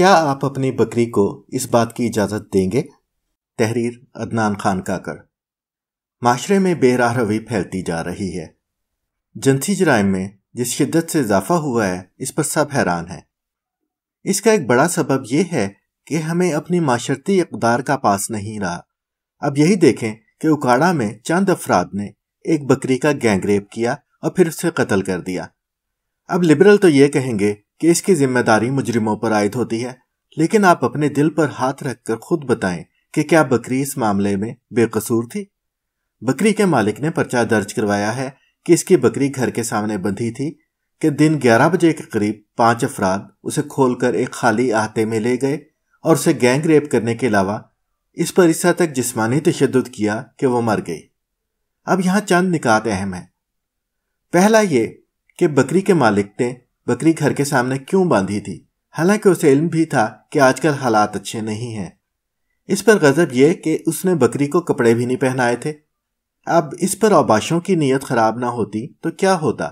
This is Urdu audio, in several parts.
کیا آپ اپنی بکری کو اس بات کی اجازت دیں گے؟ تحریر عدنان خان کاکڑ۔ معاشرے میں بے راہ روی پھیلتی جا رہی ہے۔ جنسی جرائم میں جس شدت سے اضافہ ہوا ہے اس پر سب حیران ہیں۔ اس کا ایک بڑا سبب یہ ہے کہ ہمیں اپنی معاشرتی اقدار کا پاس نہیں رہا۔ اب یہی دیکھیں کہ اکاڑا میں چند افراد نے ایک بکری کا گینگ ریپ کیا اور پھر اسے قتل کر دیا۔ اب لبرل تو یہ کہیں گے کہ اس کی ذمہ داری مجرموں پر عائد ہوتی ہے، لیکن آپ اپنے دل پر ہاتھ رکھ کر خود بتائیں کہ کیا بکری اس معاملے میں بے قصور تھی؟ بکری کے مالک نے پرچہ درج کروایا ہے کہ اس کی بکری گھر کے سامنے بندھی تھی کہ دن 11 بجے کے قریب 5 افراد اسے کھول کر ایک خالی احاطے میں لے گئے اور اسے گینگ ریپ کرنے کے علاوہ اس پر اس حد تک جسمانی تشدد کیا کہ وہ مر گئی۔ اب یہاں چند نکات اہم ہیں۔ پہلا یہ کہ بکری کے مالک نے بکری گھر کے سامنے کیوں باندھی تھی، حالانکہ اسے علم بھی تھا کہ آج کل حالات اچھے نہیں ہیں۔ اس پر غضب یہ کہ اس نے بکری کو کپڑے بھی نہیں پہنائے تھے۔ اب اس پر اوباشوں کی نیت خراب نہ ہوتی تو کیا ہوتا؟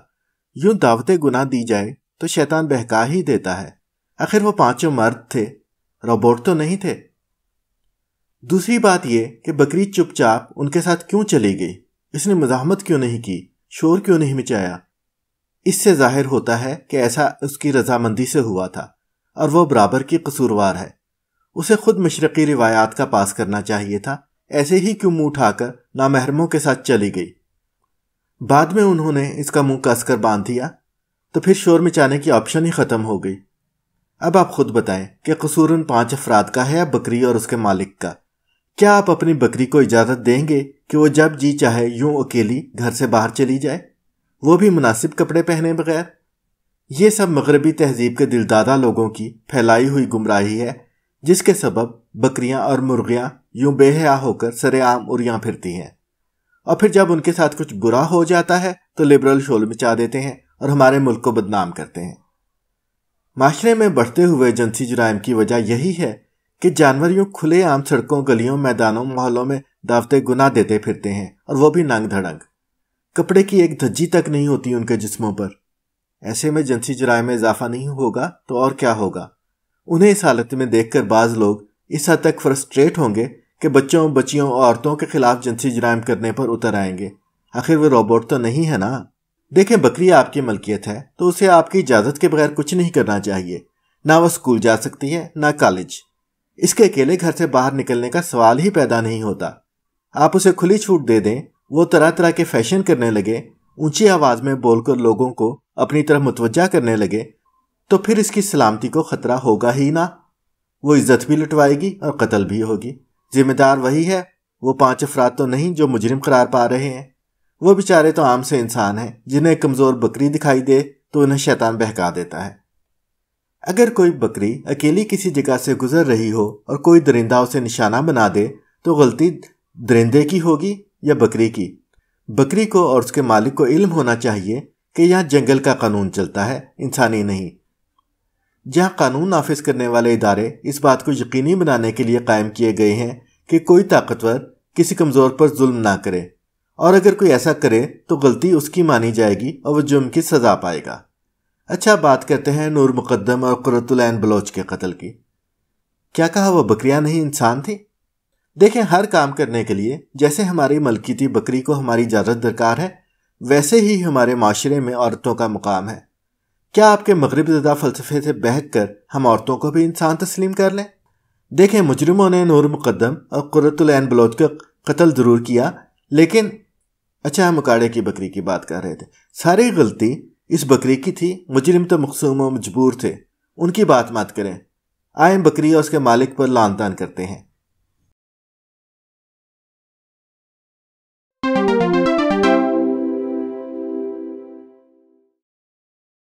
یوں دعوت گناہ دی جائے تو شیطان بہکا ہی دیتا ہے۔ آخر وہ 5 مرد تھے، روبوٹ تو نہیں تھے۔ دوسری بات یہ کہ بکری چپ چاپ ان کے ساتھ کیوں چلی گئی؟ اس نے مزاحمت کیوں نہیں کی، شور کیوں نہیں مچایا؟ اس سے ظاہر ہوتا ہے کہ ایسا اس کی رضامندی سے ہوا تھا اور وہ برابر کی قصوروار ہے۔ اسے خود مشرقی روایات کا پاس کرنا چاہیے تھا، ایسے ہی کیوں منہ اٹھا کر نامحرموں کے ساتھ چلی گئی؟ بعد میں انہوں نے اس کا منہ کس کر باندھ دیا تو پھر شور مچانے کی آپشن ہی ختم ہو گئی۔ اب آپ خود بتائیں کہ قصور ان 5 افراد کا ہے یا بکری اور اس کے مالک کا؟ کیا آپ اپنی بکری کو اجازت دیں گے کہ وہ جب جی چاہے یوں اکیلی گھر سے باہر چلی جائے، وہ بھی مناسب کپڑے پہنے بغیر؟ یہ سب مغربی تہذیب کے دلدادہ لوگوں کی پھیلائی ہوئی گمراہی ہے، جس کے سبب بکریاں اور مرغیاں یوں بے حیا ہو کر سرے عام اریاں پھرتی ہیں، اور پھر جب ان کے ساتھ کچھ برا ہو جاتا ہے تو لبرل شول مچا دیتے ہیں اور ہمارے ملک کو بدنام کرتے ہیں۔ معاشرے میں بڑھتے ہوئے جنسی جرائم کی وجہ یہی ہے کہ جانور یوں کھلے عام سڑکوں، گلیوں، میدانوں، محلوں میں دعوت گناہ دیتے پھرتے ہیں، اور وہ بھی ننگ دھڑنگ۔ کپڑے کی ایک دھجی تک نہیں ہوتی ان کے جسموں پر۔ ایسے میں جنسی جرائم میں اضافہ نہیں ہوگا تو اور کیا ہوگا؟ انہیں اس حالت میں دیکھ کر بعض لوگ اس حد تک فرسٹریٹ ہوں گے کہ بچوں، بچیوں اور عورتوں کے خلاف جنسی جرائم کرنے پر اتر آئیں گے۔ آخر وہ روبوٹ تو نہیں ہے نا۔ دیکھیں، بکری آپ کی ملکیت ہے تو اسے آپ کی اجازت کے بغیر کچھ نہیں کرنا چاہیے۔ نہ وہ اسکول جا سکتی ہے، نہ کالج۔ اس کے اکیلے گھر سے باہر نکلنے کا سوال ہی پیدا نہیں ہوتا۔ آپ اسے کھلی چھوٹ دے دیں، وہ طرح طرح کے فیشن کرنے لگے، اونچی آواز میں بول کر لوگوں کو اپنی طرف متوجہ کرنے لگے، تو پھر اس کی سلامتی کو خطرہ ہوگا ہی نہ۔ وہ عزت بھی لٹوائے گی اور قتل بھی ہوگی۔ ذمہ دار وہی ہے، وہ 5 افراد تو نہیں جو مجرم قرار پا رہے ہیں۔ وہ بیچارے تو عام سے انسان ہیں جنہیں کمزور بکری دکھائی دے تو انہیں شیطان بہکا دیتا ہے۔ اگر کوئی بکری اکیلی کسی جگہ سے گزر رہی ہو اور کوئی درندہ اسے نشانہ بنا دے تو غلطی درندے کی ہوگی یا بکری کی؟ بکری کو اور اس کے مالک کو علم ہونا چاہیے کہ یہاں جنگل کا قانون چلتا ہے، انسانی نہیں۔ جہاں قانون نافذ کرنے والے ادارے اس بات کو یقینی بنانے کے لیے قائم کیے گئے ہیں کہ کوئی طاقتور کسی کمزور پر ظلم نہ کرے، اور اگر کوئی ایسا کرے تو غلطی اس کی مانی جائے گی اور وہ جرم کی سزا پائے گا۔ اچھا، بات کرتے ہیں نور مقدم اور قرۃ العین بلوچ کے قتل کی۔ کیا کہا وہ بکریاں نہیں انسان تھی؟ دیکھیں، ہر کام کرنے کے لیے جیسے ہماری ملکیتی بکری کو ہماری اجازت درکار ہے، ویسے ہی ہمارے معاشرے میں عورتوں کا مقام ہے۔ کیا آپ کے مغرب زدہ فلسفے سے بہک کر ہم عورتوں کو بھی انسان تسلیم کر لیں؟ دیکھیں، مجرموں نے نور مقدم اور قرۃ العین بلوچ کا قتل ضرور کیا، لیکن ہم اکاڑے کی بکری کی بات کر رہے تھے۔ ساری غلطی اس بکری کی تھی، مجرم تو مقصوم و مجبور تھے۔ ان کی بات مت کریں، آئیں بکری اور اس کے مالک پر لعن طعن کرتے ہیں۔